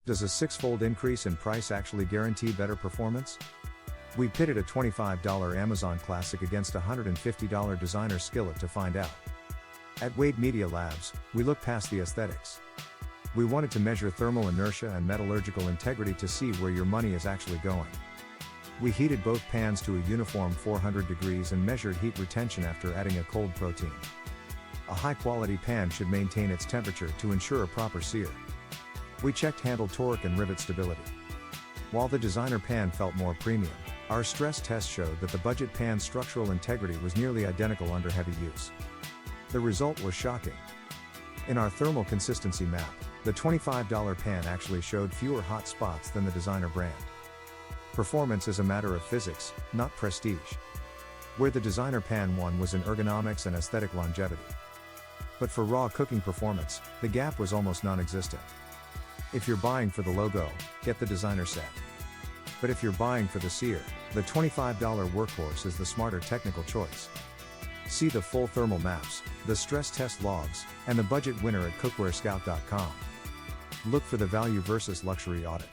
Does a six-fold increase in price actually guarantee better performance? We pitted a $25 Amazon Classic against a $150 designer skillet to find out. At Wade Media Labs, we looked past the aesthetics. We wanted to measure thermal inertia and metallurgical integrity to see where your money is actually going. We heated both pans to a uniform 400 degrees and measured heat retention after adding a cold protein. A high-quality pan should maintain its temperature to ensure a proper sear. We checked handle torque and rivet stability. While the designer pan felt more premium, our stress test showed that the budget pan's structural integrity was nearly identical under heavy use. The result was shocking. In our thermal consistency map, the $25 pan actually showed fewer hot spots than the designer brand. Performance is a matter of physics, not prestige. Where the designer pan won was in ergonomics and aesthetic longevity. But for raw cooking performance, the gap was almost non-existent. If you're buying for the logo, get the designer set. But if you're buying for the sear, the $25 workhorse is the smarter technical choice. See the full thermal maps, the stress test logs, and the budget winner at cookwarescout.com. Look for the value versus luxury audit.